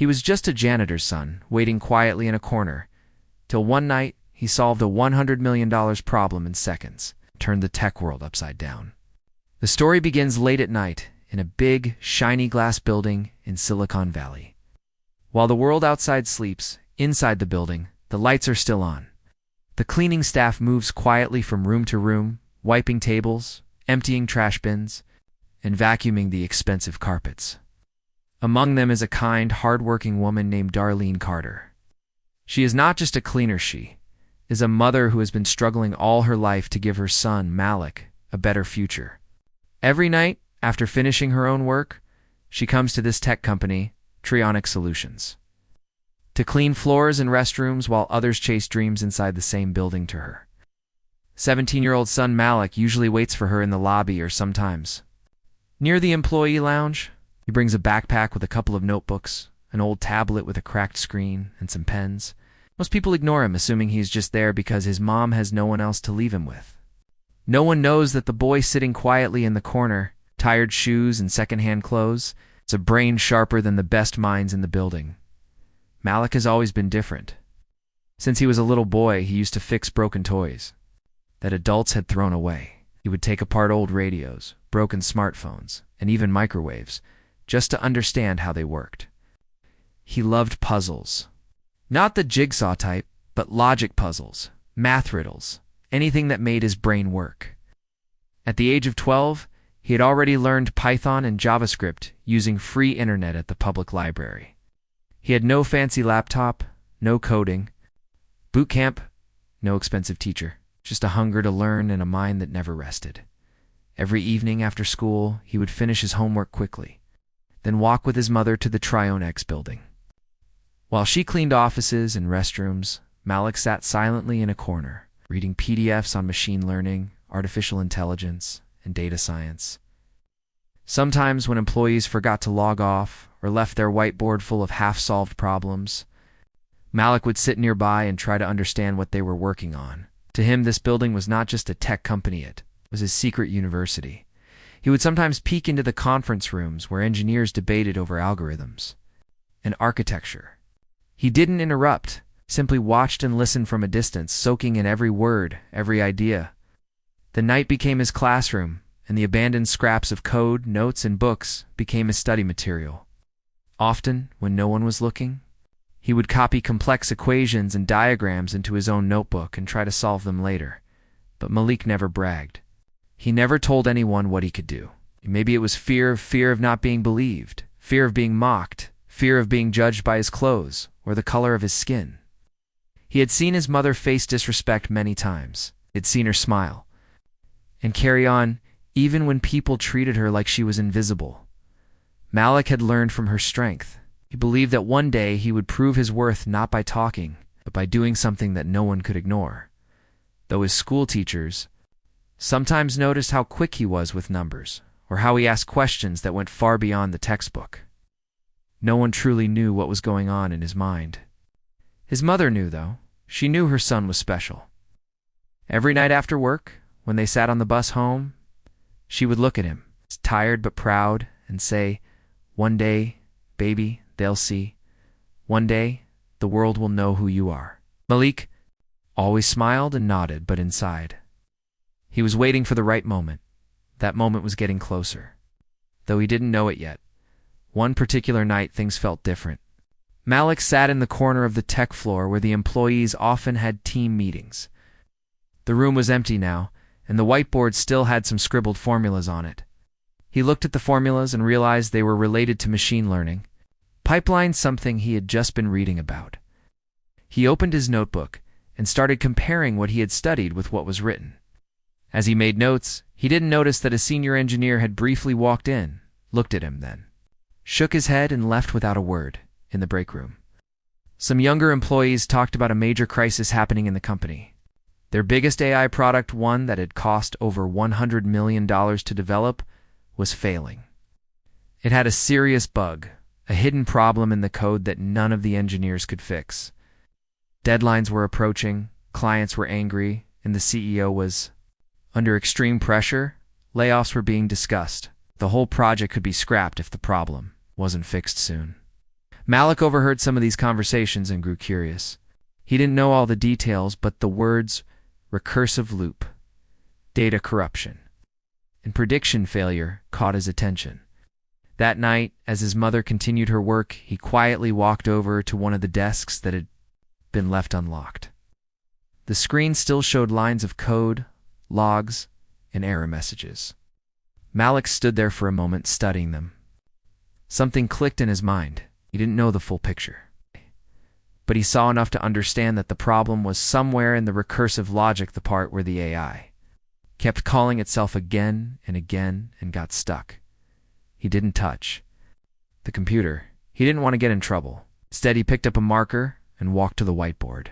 He was just a janitor's son, waiting quietly in a corner, till one night he solved a $100 million problem in seconds, turned the tech world upside down. The story begins late at night in a big, shiny glass building in Silicon Valley. While the world outside sleeps, inside the building, the lights are still on. The cleaning staff moves quietly from room to room, wiping tables, emptying trash bins, and vacuuming the expensive carpets. Among them is a kind, hard-working woman named Darlene Carter. She is not just a cleaner, she is a mother who has been struggling all her life to give her son, Malik, a better future. Every night, after finishing her own work, she comes to this tech company, Trionic Solutions, to clean floors and restrooms while others chase dreams inside the same building to her. 17-year-old son Malik usually waits for her in the lobby or sometimes near the employee lounge. He brings a backpack with a couple of notebooks, an old tablet with a cracked screen, and some pens. Most people ignore him, assuming he's just there because his mom has no one else to leave him with. No one knows that the boy sitting quietly in the corner, tired shoes and secondhand clothes, is a brain sharper than the best minds in the building. Malik has always been different. Since he was a little boy, he used to fix broken toys that adults had thrown away. He would take apart old radios, broken smartphones, and even microwaves, just to understand how they worked. He loved puzzles. Not the jigsaw type, but logic puzzles, math riddles, anything that made his brain work. At the age of 12, he had already learned Python and JavaScript using free internet at the public library. He had no fancy laptop, no coding, boot camp, no expensive teacher, just a hunger to learn and a mind that never rested. Every evening after school, he would finish his homework quickly, then walk with his mother to the Trionic building. While she cleaned offices and restrooms, Malik sat silently in a corner, reading PDFs on machine learning, artificial intelligence, and data science. Sometimes when employees forgot to log off or left their whiteboard full of half-solved problems, Malik would sit nearby and try to understand what they were working on. To him, this building was not just a tech company, it was his secret university. He would sometimes peek into the conference rooms where engineers debated over algorithms and architecture. He didn't interrupt, simply watched and listened from a distance, soaking in every word, every idea. The night became his classroom, and the abandoned scraps of code, notes, and books became his study material. Often, when no one was looking, he would copy complex equations and diagrams into his own notebook and try to solve them later. But Malik never bragged. He never told anyone what he could do. Maybe it was fear of not being believed, fear of being mocked, fear of being judged by his clothes or the color of his skin. He had seen his mother face disrespect many times. He had seen her smile and carry on even when people treated her like she was invisible. Malik had learned from her strength. He believed that one day he would prove his worth not by talking, but by doing something that no one could ignore. Though his school teachers sometimes noticed how quick he was with numbers, or how he asked questions that went far beyond the textbook, no one truly knew what was going on in his mind. His mother knew, though. She knew her son was special. Every night after work, when they sat on the bus home, she would look at him, tired but proud, and say, "One day, baby, they'll see. One day, the world will know who you are." Malik always smiled and nodded, but inside, he was waiting for the right moment. That moment was getting closer, though he didn't know it yet. One particular night, things felt different. Malik sat in the corner of the tech floor where the employees often had team meetings. The room was empty now, and the whiteboard still had some scribbled formulas on it. He looked at the formulas and realized they were related to machine learning. Pipeline, something he had just been reading about. He opened his notebook and started comparing what he had studied with what was written. As he made notes, he didn't notice that a senior engineer had briefly walked in, looked at him then, shook his head and left without a word in the break room. Some younger employees talked about a major crisis happening in the company. Their biggest AI product, one that had cost over $100 million to develop, was failing. It had a serious bug, a hidden problem in the code that none of the engineers could fix. Deadlines were approaching, clients were angry, and the CEO was under extreme pressure. Layoffs were being discussed. The whole project could be scrapped if the problem wasn't fixed soon. Malik overheard some of these conversations and grew curious. He didn't know all the details, but the words recursive loop, data corruption, and prediction failure caught his attention. That night, as his mother continued her work, he quietly walked over to one of the desks that had been left unlocked. The screen still showed lines of code, logs, and error messages. Malik stood there for a moment, studying them. Something clicked in his mind. He didn't know the full picture, but he saw enough to understand that the problem was somewhere in the recursive logic, the part where the AI kept calling itself again and again and got stuck. He didn't touch the computer. He didn't want to get in trouble. Instead, he picked up a marker and walked to the whiteboard.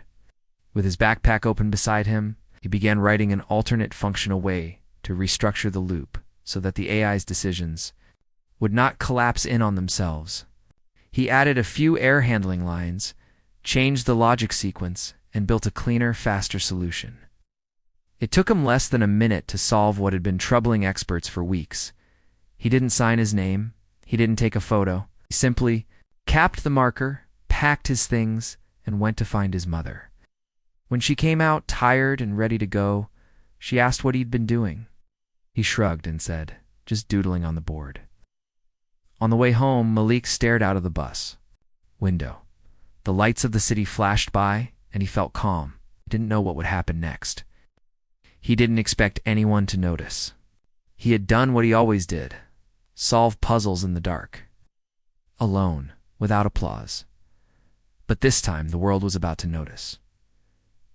With his backpack open beside him, he began writing an alternate functional way to restructure the loop so that the AI's decisions would not collapse in on themselves. He added a few error handling lines, changed the logic sequence, and built a cleaner, faster solution. It took him less than a minute to solve what had been troubling experts for weeks. He didn't sign his name. He didn't take a photo. He simply capped the marker, packed his things, and went to find his mother. When she came out, tired and ready to go, she asked what he'd been doing. He shrugged and said, "Just doodling on the board." On the way home, Malik stared out of the bus window. The lights of the city flashed by, and he felt calm. He didn't know what would happen next. He didn't expect anyone to notice. He had done what he always did: solve puzzles in the dark, alone, without applause. But this time, the world was about to notice.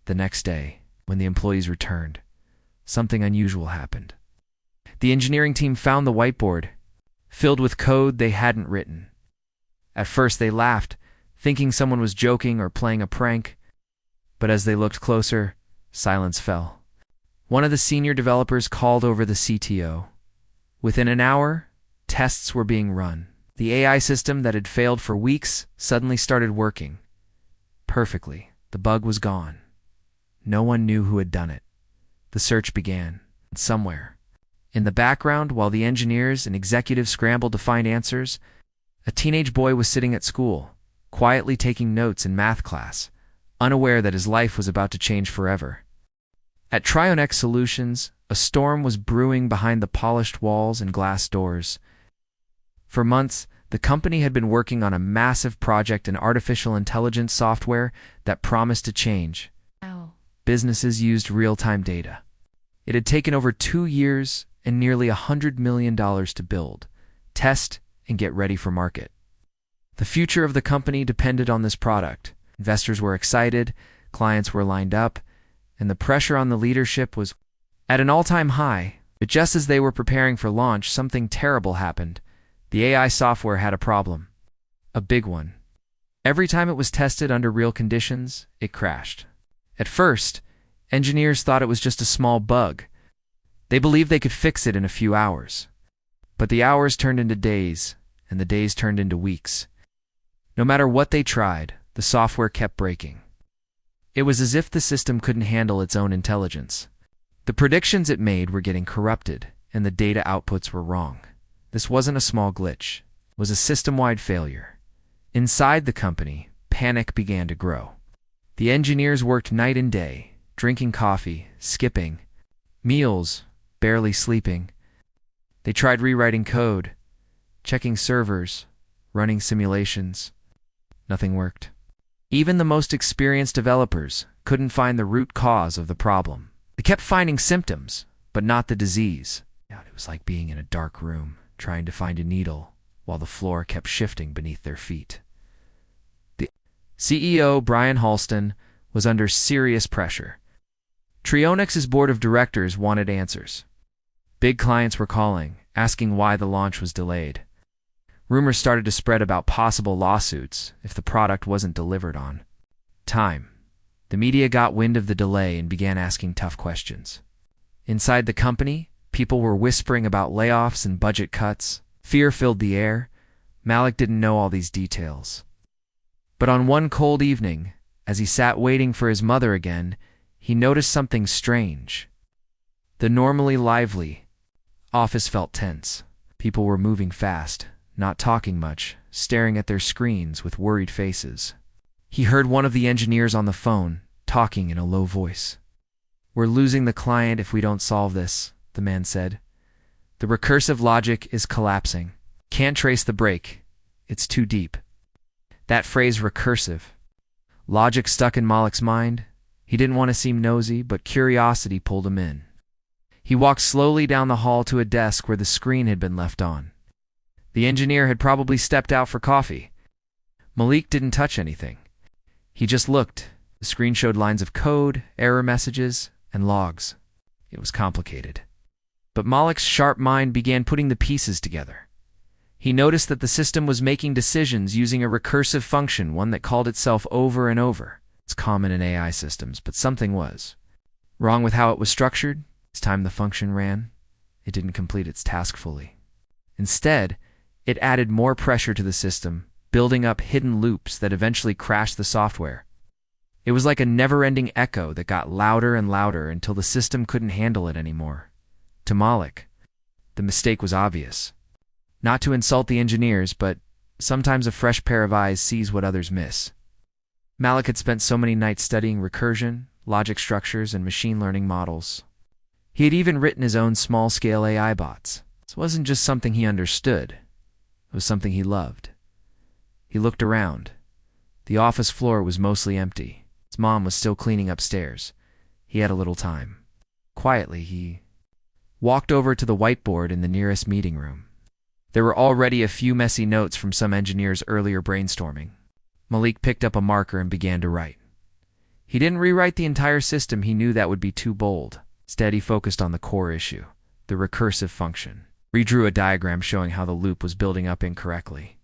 The next day, when the employees returned, something unusual happened. The engineering team found the whiteboard, filled with code they hadn't written. At first, they laughed, thinking someone was joking or playing a prank. But as they looked closer, silence fell. One of the senior developers called over the CTO. Within an hour, tests were being run. The AI system that had failed for weeks suddenly started working perfectly. The bug was gone. No one knew who had done it. The search began. Somewhere in the background, while the engineers and executives scrambled to find answers, a teenage boy was sitting at school, quietly taking notes in math class, unaware that his life was about to change forever. At Trionex Solutions, a storm was brewing behind the polished walls and glass doors. For months, the company had been working on a massive project in artificial intelligence software that promised to change. Businesses used real-time data. It had taken over 2 years and nearly $100 million to build, test, and get ready for market. The future of the company depended on this product. Investors were excited, clients were lined up, and the pressure on the leadership was at an all-time high. But just as they were preparing for launch, something terrible happened. The AI software had a problem. A big one. Every time it was tested under real conditions, it crashed. At first, engineers thought it was just a small bug. They believed they could fix it in a few hours. But the hours turned into days, and the days turned into weeks. No matter what they tried, the software kept breaking. It was as if the system couldn't handle its own intelligence. The predictions it made were getting corrupted, and the data outputs were wrong. This wasn't a small glitch. It was a system-wide failure. Inside the company, panic began to grow. The engineers worked night and day, drinking coffee, skipping meals, barely sleeping. They tried rewriting code, checking servers, running simulations. Nothing worked. Even the most experienced developers couldn't find the root cause of the problem. They kept finding symptoms, but not the disease. It was like being in a dark room, trying to find a needle while the floor kept shifting beneath their feet. The CEO, Brian Halston, was under serious pressure. Trionex's board of directors wanted answers. Big clients were calling, asking why the launch was delayed. Rumors started to spread about possible lawsuits if the product wasn't delivered on time. The media got wind of the delay and began asking tough questions. Inside the company, people were whispering about layoffs and budget cuts. Fear filled the air. Malik didn't know all these details. But on one cold evening, as he sat waiting for his mother again, he noticed something strange. The normally lively office felt tense. People were moving fast, not talking much, staring at their screens with worried faces. He heard one of the engineers on the phone, talking in a low voice. "We're losing the client if we don't solve this," the man said. "The recursive logic is collapsing. Can't trace the break. It's too deep." That phrase, recursive. Logic stuck in Malik's mind. He didn't want to seem nosy, but curiosity pulled him in. He walked slowly down the hall to a desk where the screen had been left on. The engineer had probably stepped out for coffee. Malik didn't touch anything. He just looked. The screen showed lines of code, error messages, and logs. It was complicated. But Malik's sharp mind began putting the pieces together. He noticed that the system was making decisions using a recursive function, one that called itself over and over. It's common in AI systems, but something was wrong with how it was structured. Each time the function ran, it didn't complete its task fully. Instead, it added more pressure to the system, building up hidden loops that eventually crashed the software. It was like a never-ending echo that got louder and louder until the system couldn't handle it anymore. To Malik, the mistake was obvious. Not to insult the engineers, but sometimes a fresh pair of eyes sees what others miss. Malik had spent so many nights studying recursion, logic structures, and machine learning models. He had even written his own small-scale AI bots. This wasn't just something he understood. It was something he loved. He looked around. The office floor was mostly empty. His mom was still cleaning upstairs. He had a little time. Quietly, he walked over to the whiteboard in the nearest meeting room. There were already a few messy notes from some engineers' earlier brainstorming. Malik picked up a marker and began to write. He didn't rewrite the entire system. He knew that would be too bold. Instead, he focused on the core issue, the recursive function. Redrew a diagram showing how the loop was building up incorrectly.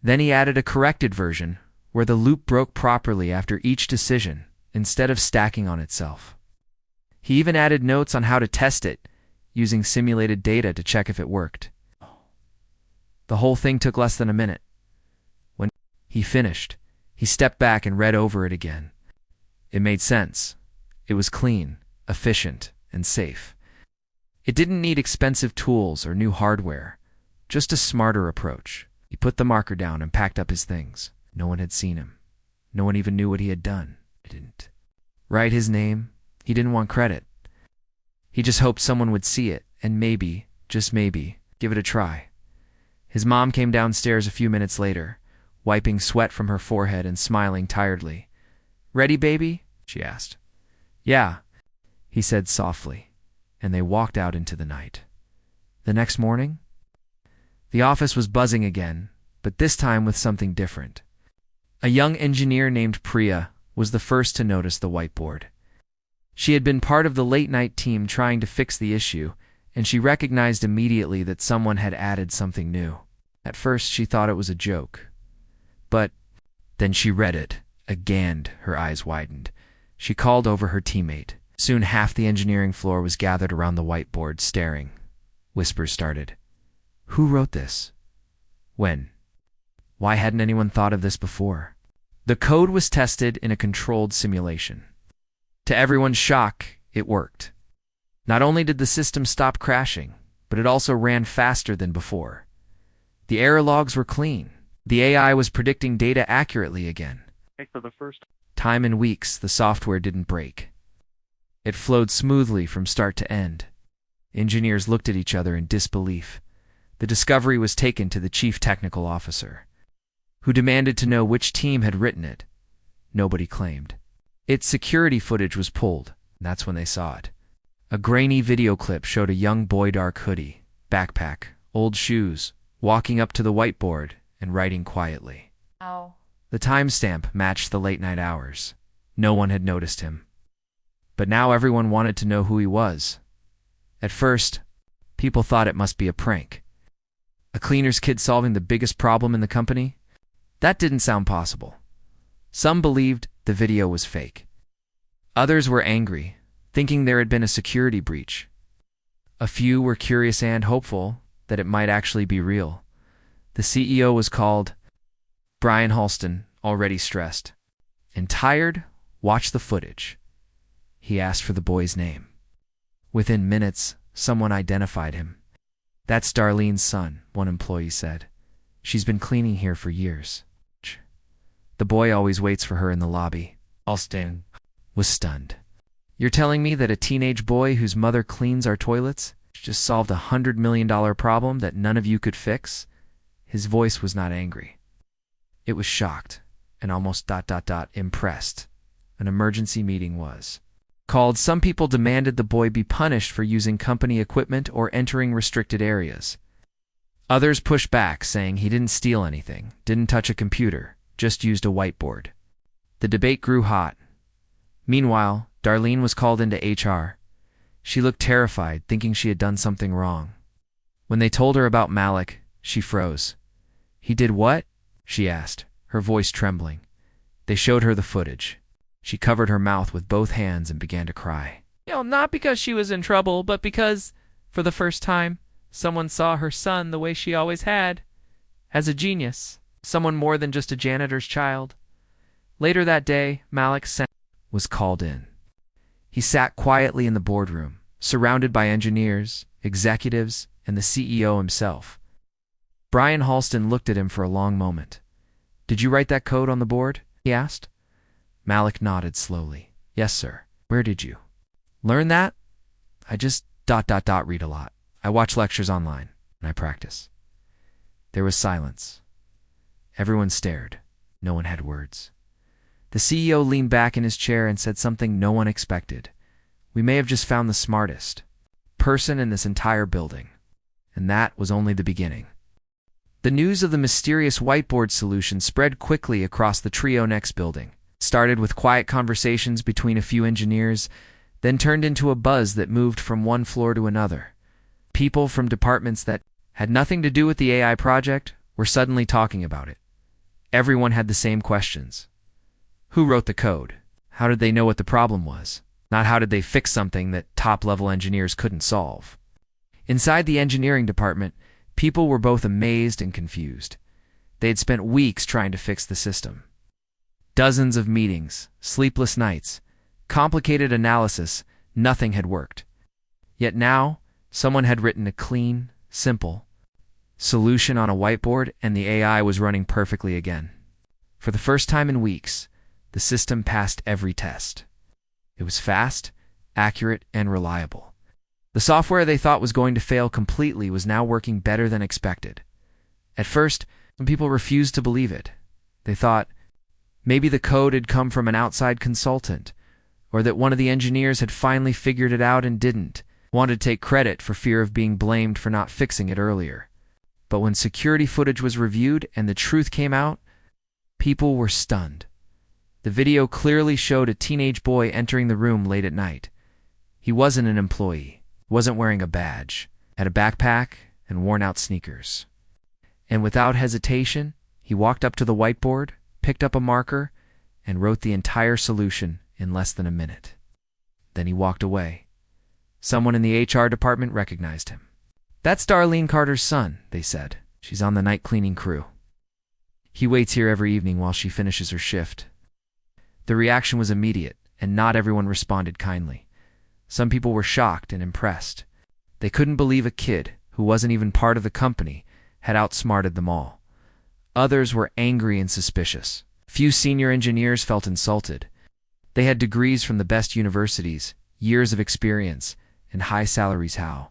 Then he added a corrected version, where the loop broke properly after each decision, instead of stacking on itself. He even added notes on how to test it, using simulated data to check if it worked. The whole thing took less than a minute. When he finished, he stepped back and read over it again. It made sense. It was clean, efficient, and safe. It didn't need expensive tools or new hardware, just a smarter approach. He put the marker down and packed up his things. No one had seen him. No one even knew what he had done. He didn't write his name. He didn't want credit. He just hoped someone would see it and maybe, just maybe, give it a try. His mom came downstairs a few minutes later, wiping sweat from her forehead and smiling tiredly. "Ready, baby?" she asked. "Yeah," he said softly, and they walked out into the night. The next morning, the office was buzzing again, but this time with something different. A young engineer named Priya was the first to notice the whiteboard. She had been part of the late-night team trying to fix the issue, and she recognized immediately that someone had added something new. At first, she thought it was a joke. But then she read it. Again, her eyes widened. She called over her teammate. Soon half the engineering floor was gathered around the whiteboard, staring. Whispers started. Who wrote this? When? Why hadn't anyone thought of this before? The code was tested in a controlled simulation. To everyone's shock, it worked. Not only did the system stop crashing, but it also ran faster than before. The error logs were clean. The AI was predicting data accurately again. For the first time in weeks, the software didn't break. It flowed smoothly from start to end. Engineers looked at each other in disbelief. The discovery was taken to the chief technical officer, who demanded to know which team had written it. Nobody claimed. Its security footage was pulled, and that's when they saw it. A grainy video clip showed a young boy, dark hoodie, backpack, old shoes, walking up to the whiteboard and writing quietly. Ow. The timestamp matched the late-night hours. No one had noticed him. But now everyone wanted to know who he was. At first, people thought it must be a prank. A cleaner's kid solving the biggest problem in the company? That didn't sound possible. Some believed the video was fake. Others were angry, thinking there had been a security breach. A few were curious and hopeful that it might actually be real. The CEO was called. Brian Halston, already stressed and tired, watched the footage. He asked for the boy's name. Within minutes, someone identified him. That's Darlene's son, one employee said. She's been cleaning here for years. The boy always waits for her in the lobby. Alston was stunned. You're telling me that a teenage boy whose mother cleans our toilets just solved a $100 million problem that none of you could fix? His voice was not angry. It was shocked and almost impressed. An emergency meeting was called. Some people demanded the boy be punished for using company equipment or entering restricted areas. Others pushed back, saying he didn't steal anything, didn't touch a computer, just used a whiteboard. The debate grew hot. Meanwhile, Darlene was called into HR. She looked terrified, thinking she had done something wrong. When they told her about Malik, she froze. He did what? She asked, her voice trembling. They showed her the footage. She covered her mouth with both hands and began to cry. Not because she was in trouble, but because, for the first time, someone saw her son the way she always had. As a genius. Someone more than just a janitor's child. Later that day, Malik was called in. He sat quietly in the boardroom, surrounded by engineers, executives, and the CEO himself. Brian Halston looked at him for a long moment. Did you write that code on the board? He asked. Malik nodded slowly. Yes, sir. Where did you learn that? I just read a lot. I watch lectures online, and I practice. There was silence. Everyone stared. No one had words. The CEO leaned back in his chair and said something no one expected. We may have just found the smartest person in this entire building. And that was only the beginning. The news of the mysterious whiteboard solution spread quickly across the Trio Next building. It started with quiet conversations between a few engineers, then turned into a buzz that moved from one floor to another. People from departments that had nothing to do with the AI project were suddenly talking about it. Everyone had the same questions. Who wrote the code? How did they know what the problem was? Not how did they fix something that top-level engineers couldn't solve. Inside the engineering department, people were both amazed and confused. They had spent weeks trying to fix the system. Dozens of meetings, sleepless nights, complicated analysis, nothing had worked. Yet now, someone had written a clean, simple solution on a whiteboard, and the AI was running perfectly again. For the first time in weeks, the system passed every test. It was fast, accurate, and reliable. The software they thought was going to fail completely was now working better than expected. At first, some people refused to believe it. They thought maybe the code had come from an outside consultant, or that one of the engineers had finally figured it out and didn't, wanted to take credit for fear of being blamed for not fixing it earlier. But when security footage was reviewed and the truth came out, people were stunned. The video clearly showed a teenage boy entering the room late at night. He wasn't an employee, wasn't wearing a badge, had a backpack and worn-out sneakers. And without hesitation, he walked up to the whiteboard, picked up a marker, and wrote the entire solution in less than a minute. Then he walked away. Someone in the HR department recognized him. That's Darlene Carter's son, they said. She's on the night cleaning crew. He waits here every evening while she finishes her shift. The reaction was immediate, and not everyone responded kindly. Some people were shocked and impressed. They couldn't believe a kid, who wasn't even part of the company, had outsmarted them all. Others were angry and suspicious. Few senior engineers felt insulted. They had degrees from the best universities, years of experience, and high salaries. How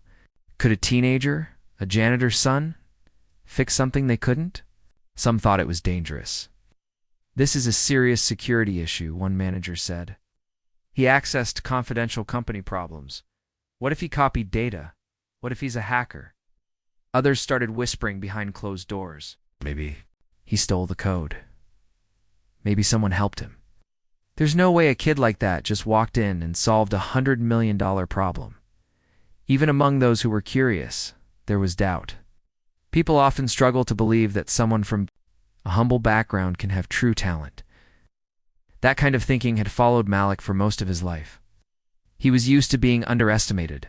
could a teenager, a janitor's son, fix something they couldn't? Some thought it was dangerous. This is a serious security issue, one manager said. He accessed confidential company problems. What if he copied data? What if he's a hacker? Others started whispering behind closed doors. Maybe he stole the code. Maybe someone helped him. There's no way a kid like that just walked in and solved a $100 million problem. Even among those who were curious, there was doubt. People often struggle to believe that someone from a humble background can have true talent. That kind of thinking had followed Malik for most of his life. He was used to being underestimated.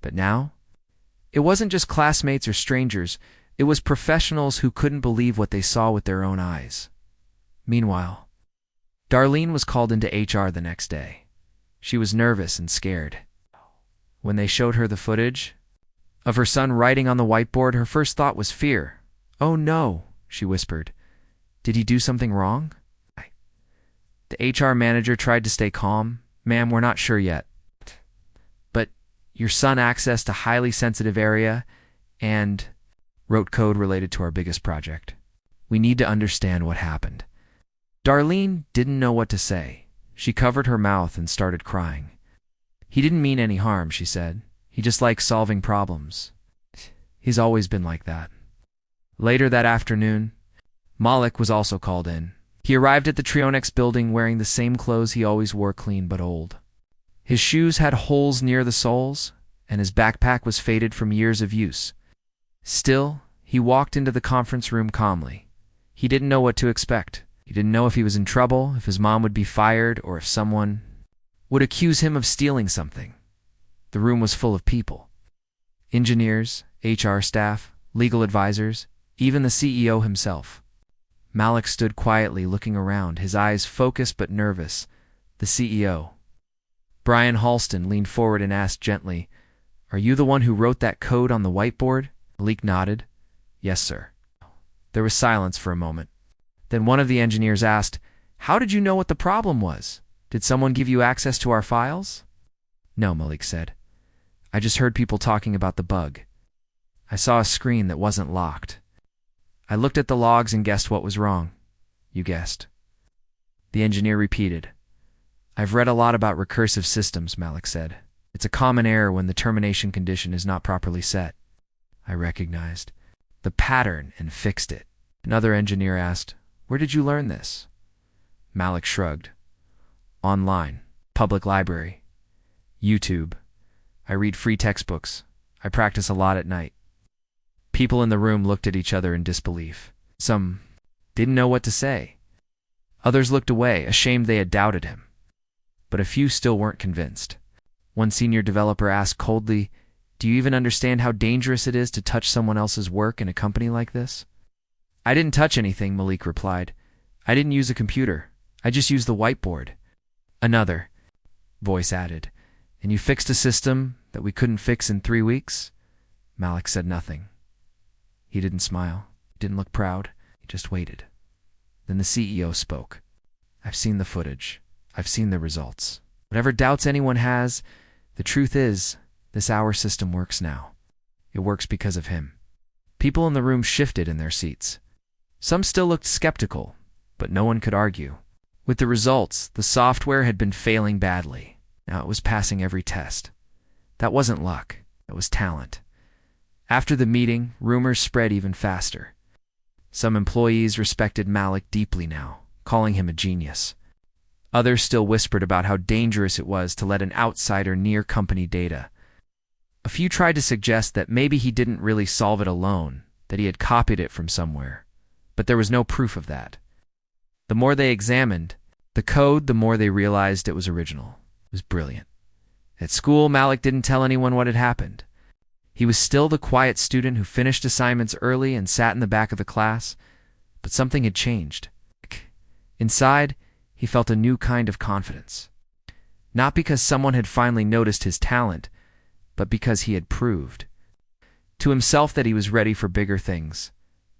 But now, it wasn't just classmates or strangers, it was professionals who couldn't believe what they saw with their own eyes. Meanwhile, Darlene was called into HR the next day. She was nervous and scared. When they showed her the footage of her son writing on the whiteboard, her first thought was fear. Oh no, she whispered. Did he do something wrong? The HR manager tried to stay calm. Ma'am, we're not sure yet. But your son accessed a highly sensitive area and wrote code related to our biggest project. We need to understand what happened. Darlene didn't know what to say. She covered her mouth and started crying. He didn't mean any harm, she said. He just likes solving problems. He's always been like that. Later that afternoon, Malik was also called in. He arrived at the Trionex building wearing the same clothes he always wore, clean but old. His shoes had holes near the soles, and his backpack was faded from years of use. Still, he walked into the conference room calmly. He didn't know what to expect. He didn't know if he was in trouble, if his mom would be fired, or if someone would accuse him of stealing something. The room was full of people. Engineers, HR staff, legal advisors, even the CEO himself. Malik stood quietly looking around, his eyes focused but nervous. The CEO, Brian Halston, leaned forward and asked gently, "Are you the one who wrote that code on the whiteboard?" Malik nodded. "Yes, sir." There was silence for a moment. Then one of the engineers asked, "How did you know what the problem was? Did someone give you access to our files?" "No," Malik said. "I just heard people talking about the bug. I saw a screen that wasn't locked. I looked at the logs and guessed what was wrong." "You guessed?" The engineer repeated. "I've read a lot about recursive systems," Malik said. "It's a common error when the termination condition is not properly set." I recognized the pattern and fixed it. Another engineer asked, "Where did you learn this?" Malik shrugged. "Online, public library, YouTube. I read free textbooks. I practice a lot at night." People in the room looked at each other in disbelief. Some didn't know what to say. Others looked away, ashamed they had doubted him. But a few still weren't convinced. One senior developer asked coldly, "Do you even understand how dangerous it is to touch someone else's work in a company like this?" "I didn't touch anything," Malik replied. "I didn't use a computer. I just used the whiteboard." Another voice added, "And you fixed a system that we couldn't fix in 3 weeks?" Malik said nothing. He didn't smile. He didn't look proud. He just waited. Then the CEO spoke. "I've seen the footage. I've seen the results. Whatever doubts anyone has, the truth is, this hour system works now. It works because of him." People in the room shifted in their seats. Some still looked skeptical, but no one could argue. With the results, the software had been failing badly. Now it was passing every test. That wasn't luck. That was talent. After the meeting, rumors spread even faster. Some employees respected Malik deeply now, calling him a genius. Others still whispered about how dangerous it was to let an outsider near company data. A few tried to suggest that maybe he didn't really solve it alone, that he had copied it from somewhere. But there was no proof of that. The more they examined the code, the more they realized it was original. It was brilliant. At school, Malik didn't tell anyone what had happened. He was still the quiet student who finished assignments early and sat in the back of the class, but something had changed. Inside, he felt a new kind of confidence. Not because someone had finally noticed his talent, but because he had proved to himself that he was ready for bigger things.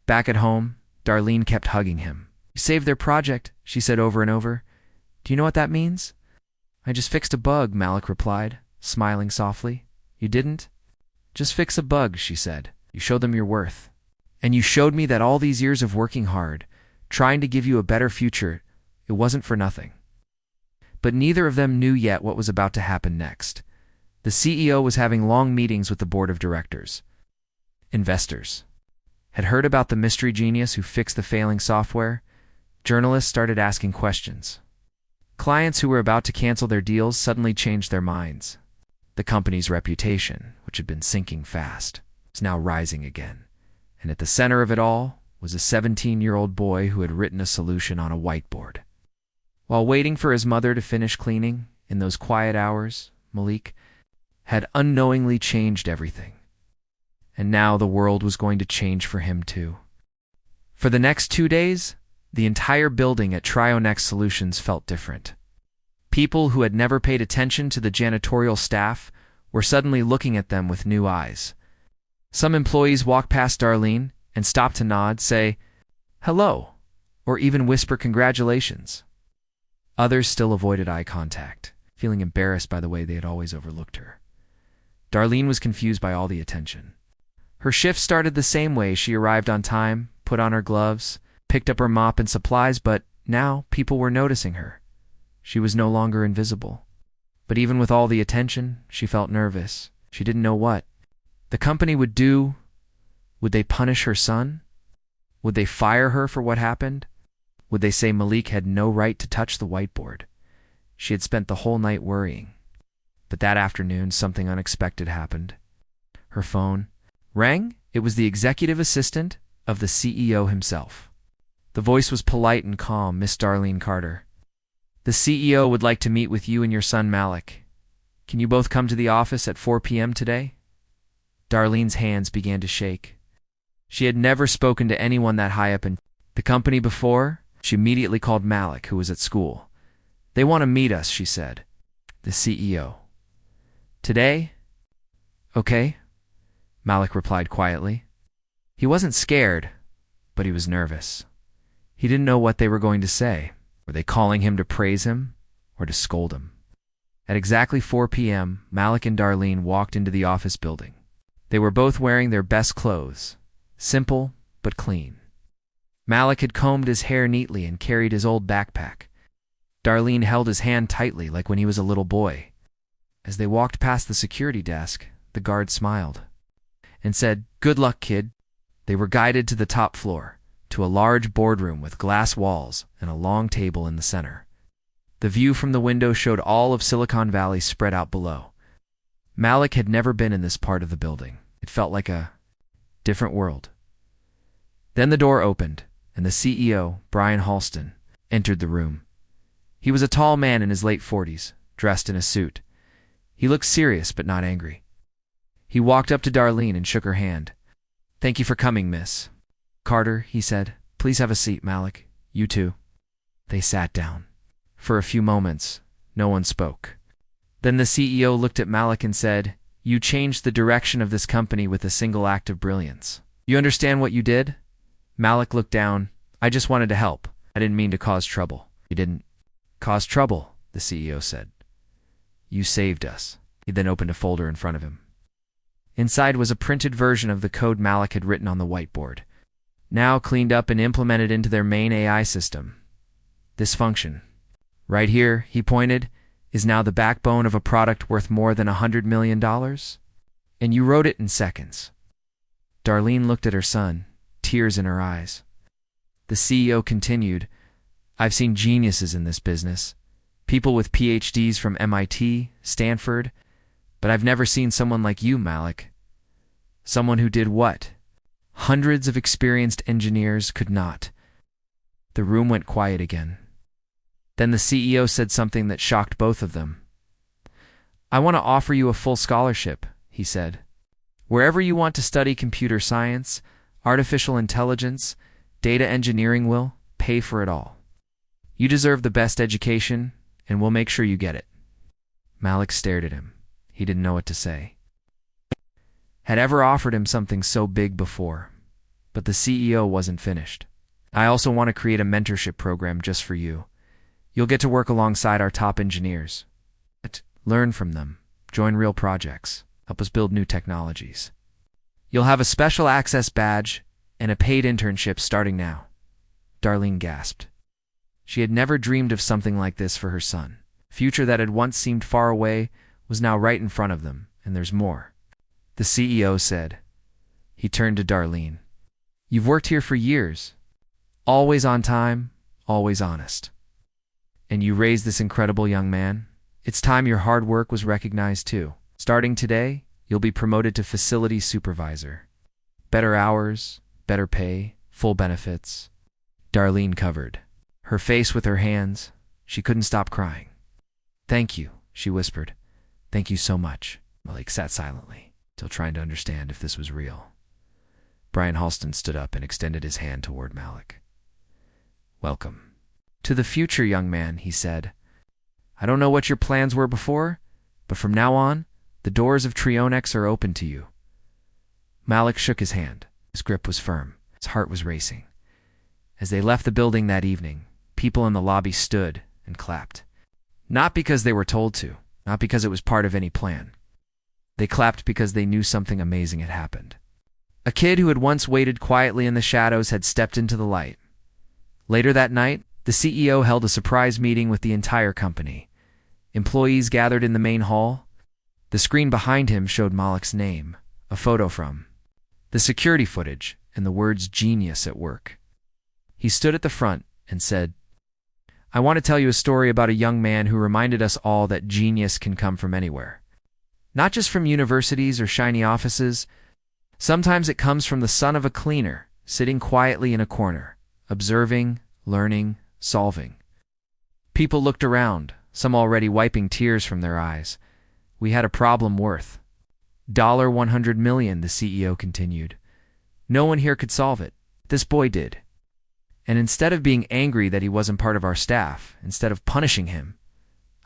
Back at home, Darlene kept hugging him. "You saved their project," she said over and over. "Do you know what that means?" "I just fixed a bug," Malik replied, smiling softly. "You didn't?" "Just fix a bug," she said. "You showed them your worth. And you showed me that all these years of working hard, trying to give you a better future, it wasn't for nothing." But neither of them knew yet what was about to happen next. The CEO was having long meetings with the board of directors. Investors had heard about the mystery genius who fixed the failing software. Journalists started asking questions. Clients who were about to cancel their deals suddenly changed their minds. The company's reputation, which had been sinking fast, was now rising again. And at the center of it all was a 17-year-old boy who had written a solution on a whiteboard. While waiting for his mother to finish cleaning, in those quiet hours, Malik had unknowingly changed everything. And now the world was going to change for him too. For the next 2 days, the entire building at Trionex Solutions felt different. People who had never paid attention to the janitorial staff were suddenly looking at them with new eyes. Some employees walked past Darlene and stopped to nod, say, hello, or even whisper congratulations. Others still avoided eye contact, feeling embarrassed by the way they had always overlooked her. Darlene was confused by all the attention. Her shift started the same way. She arrived on time, put on her gloves, picked up her mop and supplies, but now people were noticing her. She was no longer invisible. But even with all the attention, she felt nervous. She didn't know what the company would do. Would they punish her son? Would they fire her for what happened? Would they say Malik had no right to touch the whiteboard? She had spent the whole night worrying. But that afternoon, something unexpected happened. Her phone rang. It was the executive assistant of the CEO himself. The voice was polite and calm. Miss Darlene Carter. The CEO would like to meet with you and your son Malik. Can you both come to the office at 4 p.m. today? Darlene's hands began to shake. She had never spoken to anyone that high up in the company before. She immediately called Malik, who was at school. They want to meet us, she said. The CEO. Today? Okay, Malik replied quietly. He wasn't scared, but he was nervous. He didn't know what they were going to say. Were they calling him to praise him or to scold him? At exactly 4 p.m., Malik and Darlene walked into the office building. They were both wearing their best clothes, simple but clean. Malik had combed his hair neatly and carried his old backpack. Darlene held his hand tightly like when he was a little boy. As they walked past the security desk, the guard smiled and said, "Good luck, kid." They were guided to the top floor, to a large boardroom with glass walls and a long table in the center. The view from the window showed all of Silicon Valley spread out below. Malik had never been in this part of the building. It felt like a different world. Then the door opened, and the CEO, Brian Halston, entered the room. He was a tall man in his late 40s, dressed in a suit. He looked serious but not angry. He walked up to Darlene and shook her hand. "Thank you for coming, Miss Carter," he said. "Please have a seat, Malik. You too." They sat down. For a few moments, no one spoke. Then the CEO looked at Malik and said, "You changed the direction of this company with a single act of brilliance. You understand what you did?" Malik looked down. "I just wanted to help. I didn't mean to cause trouble." "You didn't cause trouble," the CEO said. "You saved us." He then opened a folder in front of him. Inside was a printed version of the code Malik had written on the whiteboard, now cleaned up and implemented into their main AI system. This function, right here, he pointed, is now the backbone of a product worth more than $100 million. And you wrote it in seconds. Darlene looked at her son, tears in her eyes. The CEO continued, "I've seen geniuses in this business, people with PhDs from MIT, Stanford, but I've never seen someone like you, Malik. Someone who did what hundreds of experienced engineers could not." The room went quiet again. Then the CEO said something that shocked both of them. "I want to offer you a full scholarship," he said. "Wherever you want to study computer science, artificial intelligence, data engineering, will pay for it all. You deserve the best education, and we'll make sure you get it." Malik stared at him. He didn't know what to say. Had ever offered him something so big before, but the CEO wasn't finished. "I also want to create a mentorship program just for you. You'll get to work alongside our top engineers. Learn from them, join real projects, help us build new technologies. You'll have a special access badge and a paid internship starting now." Darlene gasped. She had never dreamed of something like this for her son. Future that had once seemed far away was now right in front of them, and there's more. The CEO said. He turned to Darlene. "You've worked here for years. Always on time, always honest. And you raised this incredible young man. It's time your hard work was recognized too. Starting today, you'll be promoted to facility supervisor. Better hours, better pay, full benefits." Darlene covered her face with her hands. She couldn't stop crying. "Thank you," she whispered. "Thank you so much." Malik sat silently, still trying to understand if this was real. Brian Halston stood up and extended his hand toward Malik. "Welcome to the future, young man," he said. "I don't know what your plans were before, but from now on, the doors of Trionex are open to you." Malik shook his hand. His grip was firm. His heart was racing. As they left the building that evening, people in the lobby stood and clapped. Not because they were told to, not because it was part of any plan. They clapped because they knew something amazing had happened. A kid who had once waited quietly in the shadows had stepped into the light. Later that night, the CEO held a surprise meeting with the entire company. Employees gathered in the main hall. The screen behind him showed Malik's name, a photo from the security footage, and the words "genius" at work. He stood at the front and said, "I want to tell you a story about a young man who reminded us all that genius can come from anywhere. Not just from universities or shiny offices. Sometimes it comes from the son of a cleaner, sitting quietly in a corner, observing, learning, solving." People looked around, some already wiping tears from their eyes. "We had a problem worth $100 million, the CEO continued. "No one here could solve it. This boy did. And instead of being angry that he wasn't part of our staff, instead of punishing him,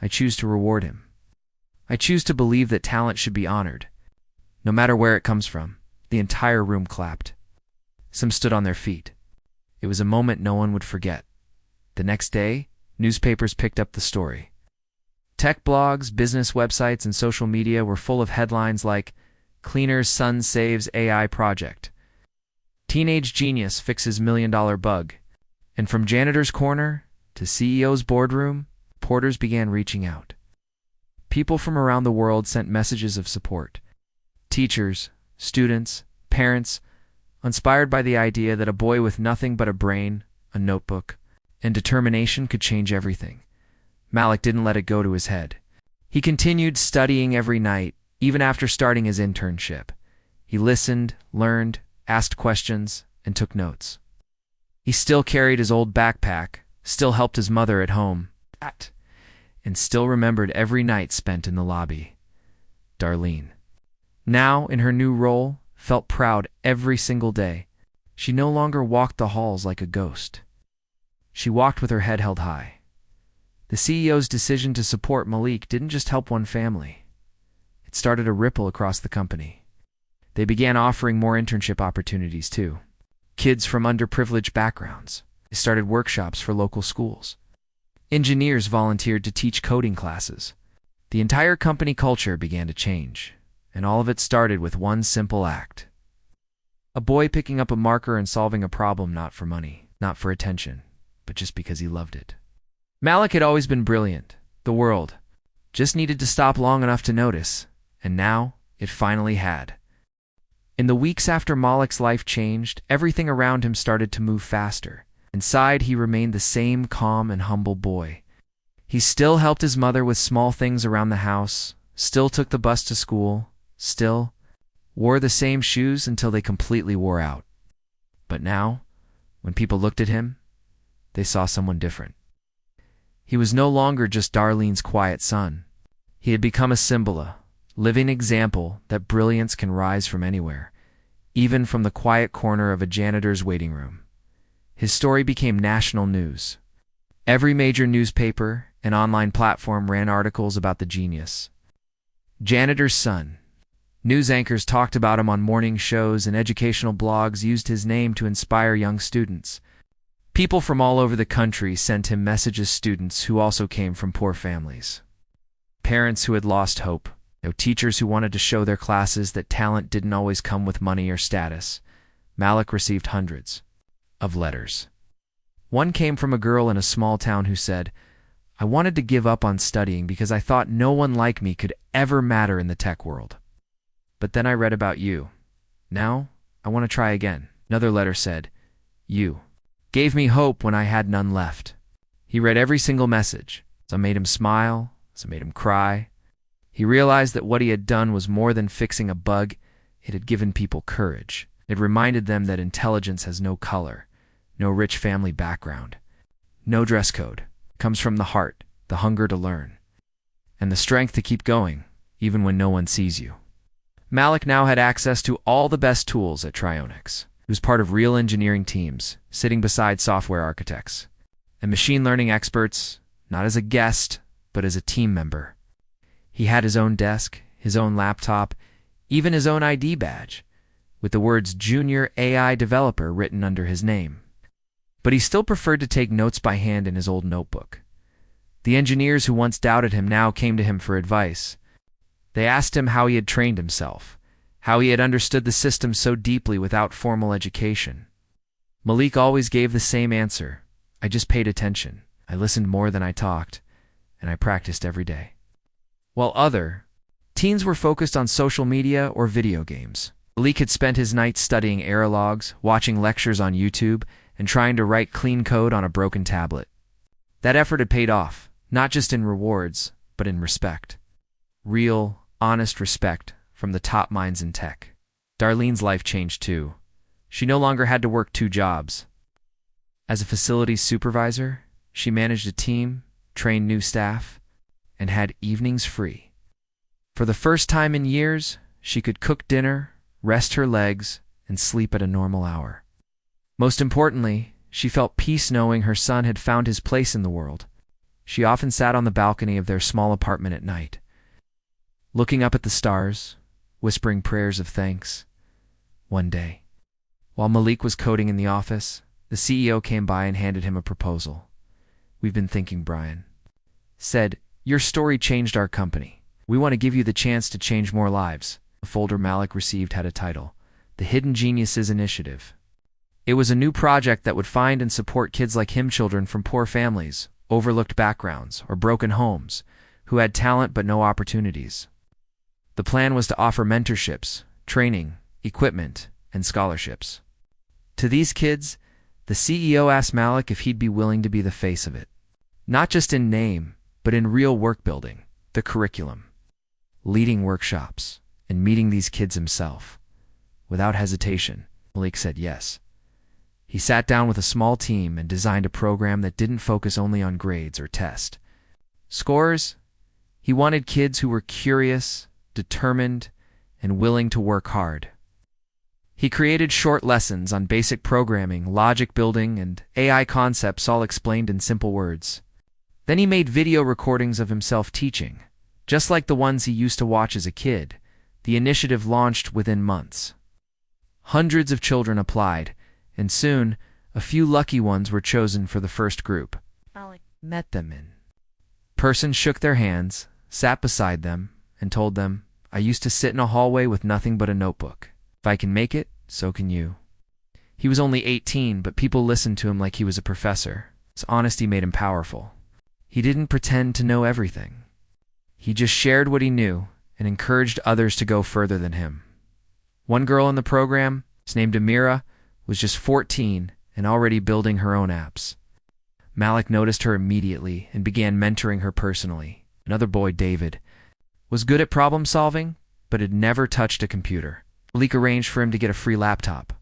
I choose to reward him. I choose to believe that talent should be honored, no matter where it comes from." The entire room clapped. Some stood on their feet. It was a moment no one would forget. The next day, newspapers picked up the story. Tech blogs, business websites, and social media were full of headlines like, "Cleaner's son saves AI project," "Teenage genius fixes $1 million bug." And from janitor's corner to CEO's boardroom, reporters began reaching out. People from around the world sent messages of support. Teachers, students, parents, inspired by the idea that a boy with nothing but a brain, a notebook, and determination could change everything. Malik didn't let it go to his head. He continued studying every night, even after starting his internship. He listened, learned, asked questions, and took notes. He still carried his old backpack, still helped his mother at home, and still remembered every night spent in the lobby. Darlene, now in her new role, felt proud every single day. She no longer walked the halls like a ghost. She walked with her head held high. The CEO's decision to support Malik didn't just help one family. It started a ripple across the company. They began offering more internship opportunities too. Kids from underprivileged backgrounds. They started workshops for local schools. Engineers volunteered to teach coding classes. The entire company culture began to change, and all of it started with one simple act. A boy picking up a marker and solving a problem not for money, not for attention, but just because he loved it. Malik had always been brilliant. The world just needed to stop long enough to notice, and now it finally had. In the weeks after Malik's life changed, everything around him started to move faster. Inside, he remained the same calm and humble boy. He still helped his mother with small things around the house, still took the bus to school, still wore the same shoes until they completely wore out. But now, when people looked at him, they saw someone different. He was no longer just Darlene's quiet son. He had become a symbol, a living example that brilliance can rise from anywhere, even from the quiet corner of a janitor's waiting room. His story became national news. Every major newspaper and online platform ran articles about the genius. Janitor's son. News anchors talked about him on morning shows, and educational blogs used his name to inspire young students. People from all over the country sent him messages, students who also came from poor families. Parents who had lost hope. Teachers who wanted to show their classes that talent didn't always come with money or status. Malik received hundreds of letters. One came from a girl in a small town who said, "I wanted to give up on studying because I thought no one like me could ever matter in the tech world. But then I read about you. Now, I want to try again." Another letter said, "You gave me hope when I had none left." He read every single message. Some made him smile, some made him cry. He realized that what he had done was more than fixing a bug. It had given people courage. It reminded them that intelligence has no color, no rich family background, no dress code. It comes from the heart, the hunger to learn, and the strength to keep going, even when no one sees you. Malik now had access to all the best tools at Trionics. He was part of real engineering teams, sitting beside software architects and machine learning experts, not as a guest, but as a team member. He had his own desk, his own laptop, even his own ID badge, with the words Junior AI Developer written under his name. but he still preferred to take notes by hand in his old notebook. The engineers who once doubted him now came to him for advice. They asked him how he had trained himself, how he had understood the system so deeply without formal education. Malik always gave the same answer: I just paid attention, I listened more than I talked, and I practiced every day. While other teens were focused on social media or video games, Malik had spent his nights studying error logs, watching lectures on YouTube, and trying to write clean code on a broken tablet. That effort had paid off, not just in rewards, but in respect. Real, honest respect from the top minds in tech. Darlene's life changed too. She no longer had to work 2 jobs. As a facilities supervisor, she managed a team, trained new staff, and had evenings free. For the first time in years, she could cook dinner, rest her legs, and sleep at a normal hour. Most importantly, she felt peace knowing her son had found his place in the world. She often sat on the balcony of their small apartment at night, looking up at the stars, whispering prayers of thanks. One day, while Malik was coding in the office, the CEO came by and handed him a proposal. "We've been thinking," Brian said. "Your story changed our company. We want to give you the chance to change more lives." The folder Malik received had a title: The Hidden Geniuses Initiative. It was a new project that would find and support kids like him, children from poor families, overlooked backgrounds, or broken homes, who had talent but no opportunities. The plan was to offer mentorships, training, equipment, and scholarships. To these kids, the CEO asked Malik if he'd be willing to be the face of it. Not just in name, but in real work building, the curriculum, leading workshops, and meeting these kids himself. Without hesitation, Malik said yes. He sat down with a small team and designed a program that didn't focus only on grades or test scores. He wanted kids who were curious, determined, and willing to work hard. He created short lessons on basic programming, logic building, and AI concepts, all explained in simple words. Then he made video recordings of himself teaching, just like the ones he used to watch as a kid. The initiative launched within months. Hundreds of children applied, and soon, a few lucky ones were chosen for the first group. Malik met them in person, shook their hands, sat beside them, and told them, "I used to sit in a hallway with nothing but a notebook. If I can make it, so can you." He was only 18, but people listened to him like he was a professor. His honesty made him powerful. He didn't pretend to know everything. He just shared what he knew and encouraged others to go further than him. One girl in the program, named Amira, was just 14 and already building her own apps. Malik noticed her immediately and began mentoring her personally. Another boy, David, was good at problem solving, but had never touched a computer. Malik arranged for him to get a free laptop.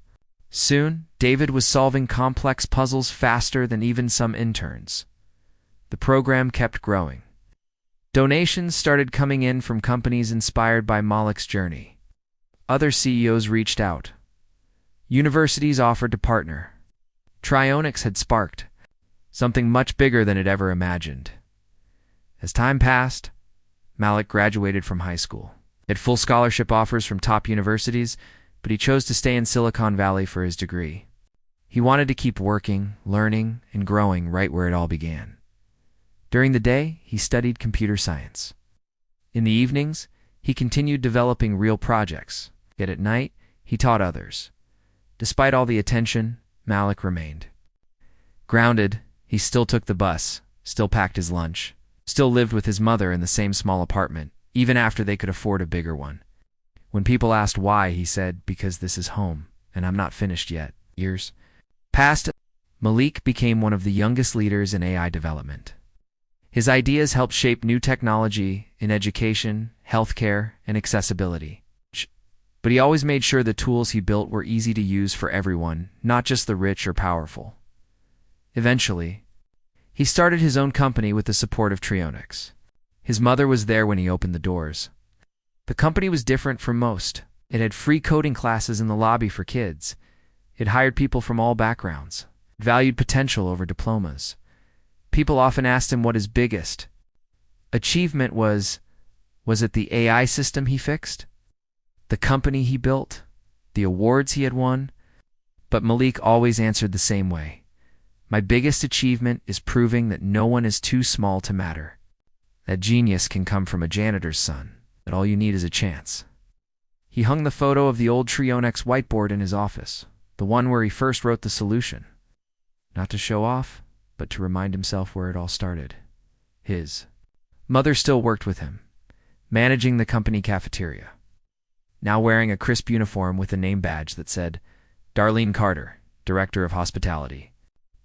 Soon, David was solving complex puzzles faster than even some interns. The program kept growing. Donations started coming in from companies inspired by Malik's journey. Other CEOs reached out. Universities offered to partner. Trionics had sparked something much bigger than it ever imagined. As time passed, Malik graduated from high school. He had full scholarship offers from top universities, but he chose to stay in Silicon Valley for his degree. He wanted to keep working, learning, and growing right where it all began. During the day, he studied computer science. In the evenings, he continued developing real projects. Yet at night, he taught others. Despite all the attention, Malik remained grounded. He still took the bus, still packed his lunch, still lived with his mother in the same small apartment, even after they could afford a bigger one. When people asked why, he said, "Because this is home, and I'm not finished yet." Years passed. Malik became one of the youngest leaders in AI development. His ideas helped shape new technology in education, healthcare, and accessibility. But he always made sure the tools he built were easy to use for everyone, not just the rich or powerful. Eventually, he started his own company with the support of Trionics. His mother was there when he opened the doors. The company was different from most. It had free coding classes in the lobby for kids. It hired people from all backgrounds. It valued potential over diplomas. People often asked him what his biggest achievement was. Was it the AI system he fixed? The company he built? The awards he had won? But Malik always answered the same way. My biggest achievement is proving that no one is too small to matter. That genius can come from a janitor's son, that all you need is a chance. He hung the photo of the old Trionex whiteboard in his office, the one where he first wrote the solution. Not to show off, but to remind himself where it all started. His mother still worked with him, managing the company cafeteria, now wearing a crisp uniform with a name badge that said, Darlene Carter, Director of Hospitality.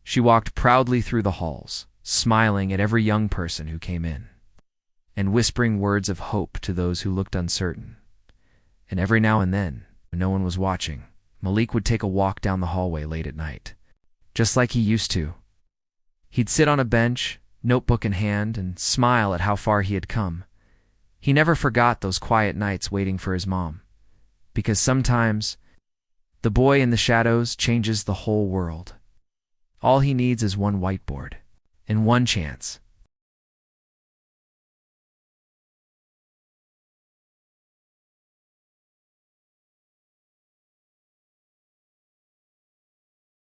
She walked proudly through the halls, smiling at every young person who came in, and whispering words of hope to those who looked uncertain. And every now and then, when no one was watching, Malik would take a walk down the hallway late at night, just like he used to. He'd sit on a bench, notebook in hand, and smile at how far he had come. He never forgot those quiet nights waiting for his mom, because sometimes the boy in the shadows changes the whole world. All he needs is one whiteboard and one chance